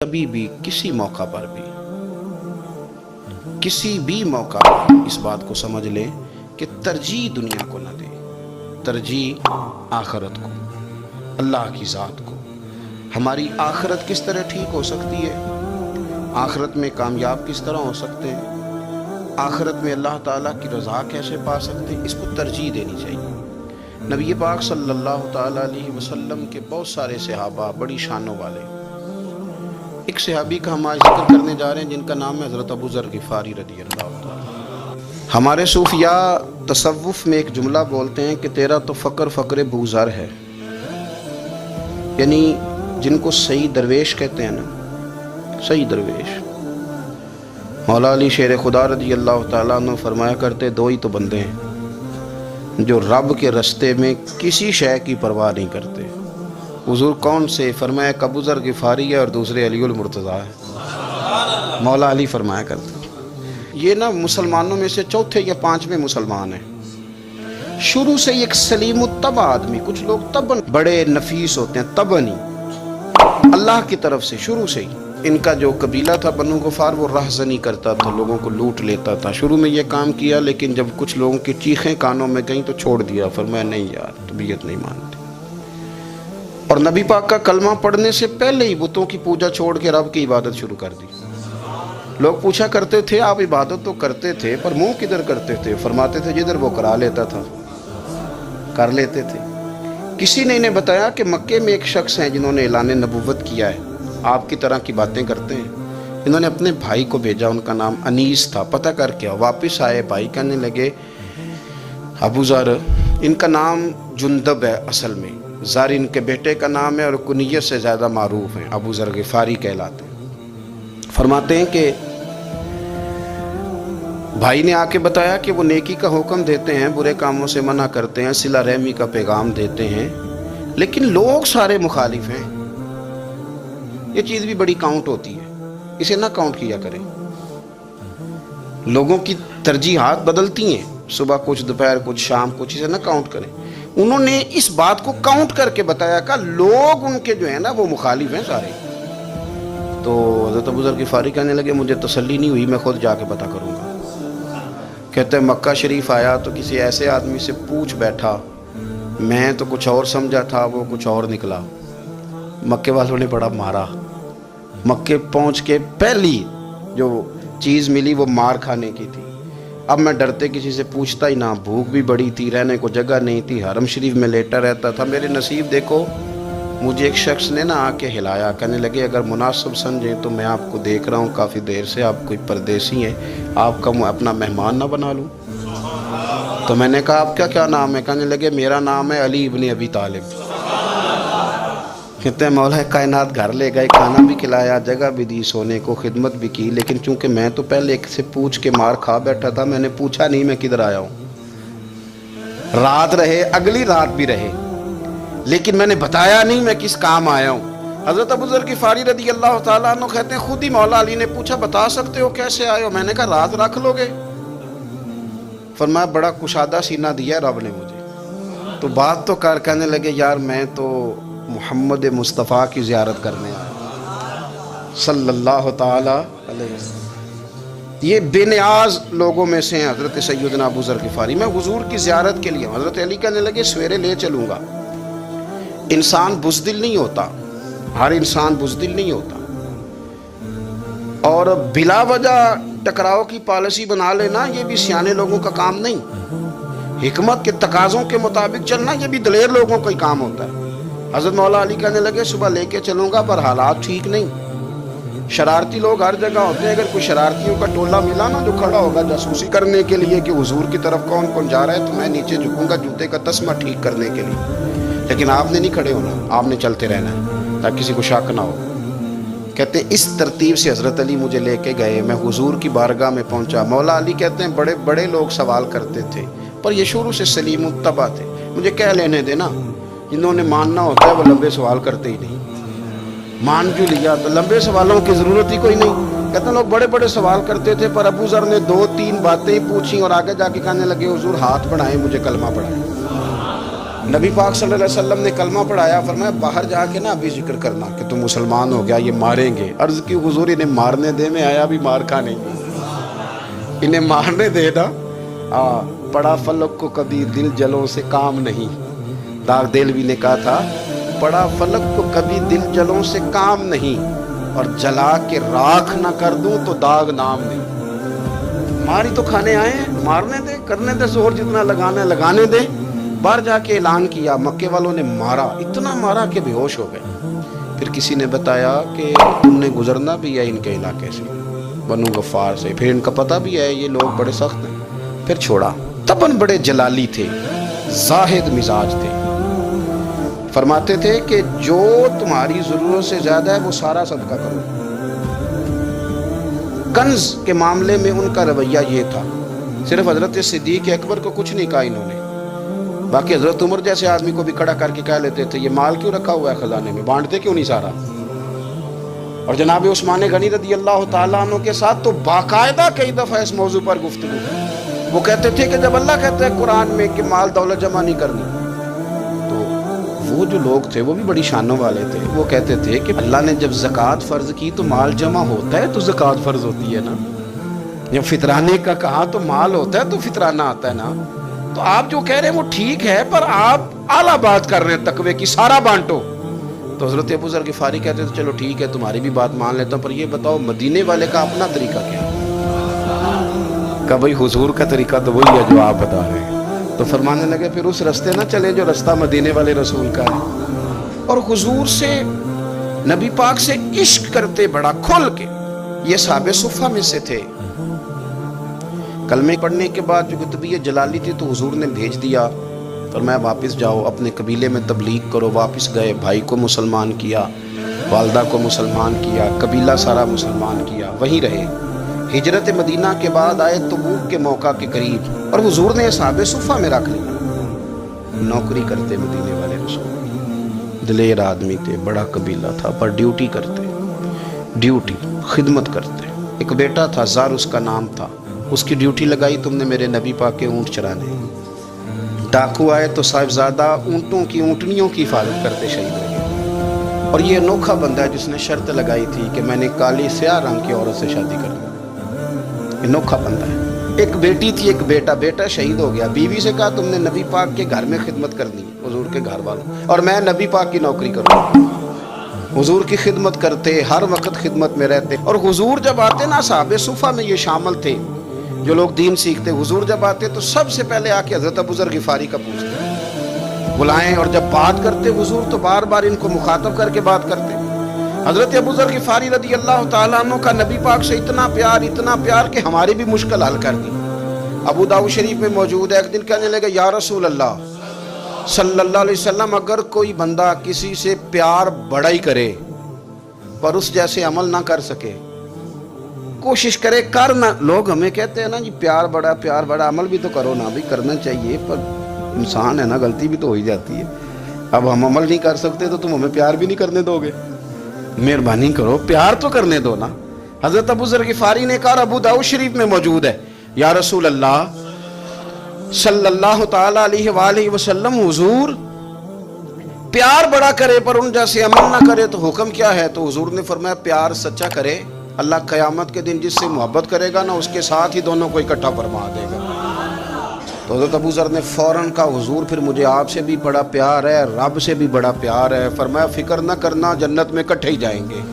کبھی بھی کسی موقع پر بھی کسی بھی موقع پر اس بات کو سمجھ لیں کہ ترجیح دنیا کو نہ دے، ترجیح آخرت کو، اللہ کی ذات کو۔ ہماری آخرت کس طرح ٹھیک ہو سکتی ہے، آخرت میں کامیاب کس طرح ہو سکتے ہیں، آخرت میں اللہ تعالیٰ کی رضا کیسے پا سکتے ہیں، اس کو ترجیح دینی چاہیے۔ نبی پاک صلی اللہ تعالیٰ علیہ وسلم کے بہت سارے صحابہ بڑی شانوں والے، ایک صحابی کا ہم آج ذکر کرنے جا رہے ہیں جن کا نام ہے حضرت ابو ذر غفاری رضی اللہ تعالیٰ۔ ہمارے صوفیاء تصوف میں ایک جملہ بولتے ہیں کہ تیرا تو فقر فقر ابو ذر ہے، یعنی جن کو صحیح درویش کہتے ہیں نا، صحیح درویش۔ مولا علی شیر خدا رضی اللہ تعالیٰ عنہ فرمایا کرتے دو ہی تو بندے ہیں جو رب کے رستے میں کسی شے کی پرواہ نہیں کرتے۔ حضور کون سے؟ فرمایا ابو ذر غفاری ہے اور دوسرے علی المرتضیٰ ہے۔ مولا علی فرمایا کرتے یہ نا مسلمانوں میں سے چوتھے یا پانچویں مسلمان ہیں، شروع سے ایک سلیم الطبع آدمی۔ کچھ لوگ طبعاً بڑے نفیس ہوتے ہیں، طبعاً ہی اللہ کی طرف سے شروع سے ہی۔ ان کا جو قبیلہ تھا بنو غفار، وہ رہزنی کرتا تھا، لوگوں کو لوٹ لیتا تھا۔ شروع میں یہ کام کیا، لیکن جب کچھ لوگوں کی چیخیں کانوں میں گئیں تو چھوڑ دیا، فرمایا نہیں یار طبیعت نہیں مانتی۔ اور نبی پاک کا کلمہ پڑھنے سے پہلے ہی بتوں کی پوجا چھوڑ کے رب کی عبادت شروع کر دی۔ لوگ پوچھا کرتے تھے آپ عبادت تو کرتے تھے پر منہ کدھر کرتے تھے؟ فرماتے تھے جدھر وہ کرا لیتا تھا کر لیتے تھے۔ کسی نے انہیں بتایا کہ مکے میں ایک شخص ہیں جنہوں نے اعلان نبوت کیا ہے، آپ کی طرح کی باتیں کرتے ہیں۔ انہوں نے اپنے بھائی کو بھیجا، ان کا نام انیس تھا، پتہ کر کے واپس آئے، بھائی کہنے لگے ابو ذر، ان کا نام جندب ہے، اصل میں ذر ان کے بیٹے کا نام ہے اور کنیت سے زیادہ معروف ہیں، ابو ذر غفاری کہلاتے ہیں۔ فرماتے ہیں کہ بھائی نے آ کے بتایا کہ وہ نیکی کا حکم دیتے ہیں، برے کاموں سے منع کرتے ہیں، صلہ رحمی کا پیغام دیتے ہیں، لیکن لوگ سارے مخالف ہیں۔ یہ چیز بھی بڑی کاؤنٹ ہوتی ہے، اسے نہ کاؤنٹ کیا کریں۔ لوگوں کی ترجیحات بدلتی ہیں، صبح کچھ، دوپہر کچھ، شام کچھ، اسے نہ کاؤنٹ کریں۔ انہوں نے اس بات کو کاؤنٹ کر کے بتایا کہ لوگ ان کے جو ہیں نا وہ مخالف ہیں سارے۔ تو حضرت ابو ذر غفاری کہنے لگے مجھے تسلی نہیں ہوئی، میں خود جا کے پتہ کروں گا۔ کہتے ہیں مکہ شریف آیا تو کسی ایسے آدمی سے پوچھ بیٹھا، میں تو کچھ اور سمجھا تھا، وہ کچھ اور نکلا۔ مکے والوں نے بڑا مارا۔ مکے پہنچ کے پہلی جو چیز ملی وہ مار کھانے کی تھی۔ اب میں ڈرتے کسی سے پوچھتا ہی نہ، بھوک بھی بڑی تھی، رہنے کو جگہ نہیں تھی، حرم شریف میں لیٹا رہتا تھا۔ میرے نصیب دیکھو، مجھے ایک شخص نے آ کے ہلایا، کہنے لگے اگر مناسب سمجھیں تو میں آپ کو دیکھ رہا ہوں کافی دیر سے، آپ کوئی پردیسی ہیں، آپ کا اپنا مہمان نہ بنا لوں۔ تو میں نے کہا آپ کا کیا نام ہے؟ کہنے لگے میرا نام ہے علی ابن ابی طالب۔ کہتے ہیں مولا کائنات گھر لے گئے، کھانا بھی کھلایا، جگہ بھی دی، سونے کو خدمت بھی کی، لیکن چونکہ میں تو پہلے ایک سے پوچھ کے مار کھا بیٹھا تھا، میں نے پوچھا نہیں میں کدھر آیا ہوں۔ رات رہے، اگلی رات بھی رہے، لیکن میں نے بتایا نہیں میں کس کام آیا ہوں۔ حضرت ابو ذر غفاری رضی اللہ تعالیٰ عنہ کہتے ہیں خود ہی مولا علی نے پوچھا بتا سکتے ہو کیسے آئے ہو؟ میں نے کہا رات رکھ لو گے؟ فرمایا بڑا کشادہ سینہ دیا رب نے مجھے، تو بات تو کر۔ کہنے لگے یار میں تو محمد مصطفیٰ کی زیارت کرنے آیا صلی اللہ تعالی علیہ وسلم۔ یہ بے نیاز لوگوں میں سے ہیں حضرت سیدنا ابو ذر غفاری۔ میں حضور کی زیارت کے لیے، حضرت علی کہنے لگے سویرے لے چلوں گا۔ انسان بزدل نہیں ہوتا، ہر انسان بزدل نہیں ہوتا، اور بلا وجہ ٹکراؤ کی پالیسی بنا لینا یہ بھی سیانے لوگوں کا کام نہیں۔ حکمت کے تقاضوں کے مطابق چلنا یہ بھی دلیر لوگوں کا ہی کام ہوتا ہے۔ حضرت مولا علی کہنے لگے صبح لے کے چلوں گا پر حالات ٹھیک نہیں، شرارتی لوگ ہر جگہ ہوتے ہیں، اگر کوئی شرارتیوں کا ٹولہ ملا نا جو کھڑا ہوگا جاسوسی کرنے کے لیے کہ حضور کی طرف کون کون جا رہا ہے، تو میں نیچے جھکوں گا جوتے کا تسمہ ٹھیک کرنے کے لیے، لیکن آپ نے نہیں کھڑے ہونا، آپ نے چلتے رہنا ہے تاکہ کسی کو شک نہ ہو۔ کہتے ہیں اس ترتیب سے حضرت علی مجھے لے کے گئے، میں حضور کی بارگاہ میں پہنچا۔ مولا علی کہتے ہیں بڑے بڑے لوگ سوال کرتے تھے پر یہ شروع سے سلیم الطبع تھے، مجھے کہہ لینے دینا، جنہوں نے ماننا ہوتا ہے وہ لمبے سوال کرتے ہی نہیں۔ مان کیوں لیا؟ تو لمبے سوالوں کی ضرورت ہی کوئی نہیں۔ کہتے ہیں لوگ بڑے بڑے سوال کرتے تھے پر ابو ذر نے 2-3 باتیں ہی پوچھی اور آگے جا کے کہنے لگے حضور ہاتھ بڑھائیں مجھے کلمہ پڑھائیں۔ نبی پاک صلی اللہ علیہ وسلم نے کلمہ پڑھایا، فرمایا باہر جا کے نا ابھی ذکر کرنا کہ تم مسلمان ہو گیا، یہ ماریں گے۔ عرض کی حضور انہیں مارنے دے، میں آیا بھی مار کھانے گے، انہیں مارنے دے نا۔ پڑا فلک کو کبھی دل جلوں سے کام نہیں، داغ دلوی نے کہا تھا پڑا فلک کو کبھی دل جلوں سے کام نہیں، اور جلا کے راکھ نہ کر دوں تو داغ نام نہیں۔ ماری تو کھانے آئے ہیں، مارنے دے، کرنے دے، زور جتنا لگانا ہے لگانے دے۔ باہر جا کے اعلان کیا، مکے والوں نے مارا، اتنا مارا کہ بے ہوش ہو گئے۔ پھر کسی نے بتایا کہ تم نے گزرنا بھی ہے ان کے علاقے سے، بنو غفار سے، پھر ان کا پتہ بھی ہے یہ لوگ بڑے سخت ہیں، پھر چھوڑا۔ تبن بڑے جلالی تھے، زاہد مزاج تھے، فرماتے تھے کہ جو تمہاری ضرورت سے زیادہ ہے وہ سارا صدقہ کرو۔ کنز کے معاملے میں ان کا رویہ یہ تھا، صرف حضرت صدیق اکبر کو کچھ نہیں کہا انہوں نے، باقی حضرت عمر جیسے آدمی کو بھی کھڑا کر کے کہہ لیتے تھے یہ مال کیوں رکھا ہوا ہے خزانے میں، بانٹتے کیوں نہیں سارا۔ اور جناب عثمان غنی رضی اللہ تعالیٰ عنہ کے ساتھ تو باقاعدہ کئی دفعہ اس موضوع پر گفتگو، وہ کہتے تھے کہ جب اللہ کہتا ہے قرآن میں کہ مال دولت جمع نہیں کرنی، تو وہ جو لوگ تھے وہ بھی بڑی شانوں والے تھے، وہ کہتے تھے کہ اللہ نے جب زکوٰۃ فرض کی تو مال جمع ہوتا ہے تو زکوٰۃ فرض ہوتی ہے نا، جب فطرانے کا کہا تو مال ہوتا ہے تو فطرانہ آتا ہے نا۔ تو آپ جو کہہ رہے ہیں وہ ٹھیک ہے، پر آپ اعلیٰ بات کر رہے ہیں تقوی کی، سارا بانٹو۔ تو حضرت ابو ذر غفاری کہتے تھے چلو ٹھیک ہے تمہاری بھی بات مان لیتا ہوں، پر یہ بتاؤ مدینے والے کا اپنا طریقہ کیا ہے؟ کہ بھائی حضور کا طریقہ تو وہی ہے جو آپ بتا رہے ہیں۔ تو فرمانے لگے پھر اس رستے نہ چلے جو رستہ مدینے والے رسول کا ہے، اور حضور سے، نبی پاک سے عشق کرتے بڑا کھل کے۔ یہ صحابہ صفہ میں سے تھے۔ کلمے پڑھنے کے بعد جو طبیعت جلالی تھی تو حضور نے بھیج دیا، فرمایا واپس جاؤ اپنے قبیلے میں تبلیغ کرو۔ واپس گئے، بھائی کو مسلمان کیا، والدہ کو مسلمان کیا، قبیلہ سارا مسلمان کیا، وہیں رہے۔ ہجرت مدینہ کے بعد آئے تبوک کے موقع کے قریب، اور حضور نے صحابہ صفہ میں رکھ لیا۔ نوکری کرتے مدینے والے رسول، دلیر آدمی تھے، بڑا قبیلہ تھا، پر ڈیوٹی کرتے، ڈیوٹی خدمت کرتے۔ ایک بیٹا تھا، زار اس کا نام تھا، اس کی ڈیوٹی لگائی تم نے میرے نبی پاک کے اونٹ چرانے۔ ڈاکو آئے تو صاحبزادہ اونٹوں کی، اونٹنیوں کی حفاظت کرتے شہید ہو گئے۔ اور یہ انوکھا بندہ ہے جس نے شرط لگائی تھی کہ میں نے کالی سیاہ رنگ کی عورت سے شادی کرنی، انوکھا بندہ ہے۔ ایک بیٹی تھی، ایک بیٹا، بیٹا شہید ہو گیا، بیوی سے کہا تم نے نبی پاک کے گھر میں خدمت کرنی ہے، حضور کے گھر والوں، اور میں نبی پاک کی نوکری کروں، حضور کی خدمت کرتے، ہر وقت خدمت میں رہتے۔ اور حضور جب آتے نا، صحابہ صفہ میں یہ شامل تھے جو لوگ دین سیکھتے، حضور جب آتے تو سب سے پہلے آ کے حضرت ابو ذر غفاری کا پوچھتے، بلائیں، اور جب بات کرتے حضور تو بار بار ان کو مخاطب کر کے بات کرتے۔ حضرت ابو ذر غفاری رضی اللہ تعالیٰ عنہ کا نبی پاک سے اتنا پیار کہ ہماری بھی مشکل حل کر دی۔ ابو داؤد شریف میں موجود ہے، ایک دن کہنے لگے یا رسول اللہ صلی اللہ علیہ وسلم، اگر کوئی بندہ کسی سے پیار بڑا ہی کرے پر اس جیسے عمل نہ کر سکے، کوشش کرے کرنا، لوگ ہمیں کہتے ہیں نا جی پیار بڑا، عمل بھی تو کرو نا، بھی کرنا چاہیے، پر انسان ہے نا، غلطی بھی تو ہو ہی جاتی ہے۔ اب ہم عمل نہیں کر سکتے تو تم ہمیں پیار بھی نہیں کرنے دو گے، مہربانی کرو پیار تو کرنے دو نا۔ حضرت ابو ذر غفاری نے کہا، ابو داؤد شریف میں موجود ہے، یا رسول اللہ صلی اللہ تعالی علیہ وآلہ وسلم، حضور پیار بڑا کرے پر ان جیسے عمل نہ کرے تو حکم کیا ہے؟ تو حضور نے فرمایا پیار سچا کرے، اللہ قیامت کے دن جس سے محبت کرے گا نا اس کے ساتھ ہی دونوں کو اکٹھا فرما دے گا۔ تو حضرت ابو ذر نے فوراً کہا، حضور پھر مجھے آپ سے بھی بڑا پیار ہے، رب سے بھی بڑا پیار ہے۔ فرمایا فکر نہ کرنا، جنت میں اکٹھے ہی جائیں گے۔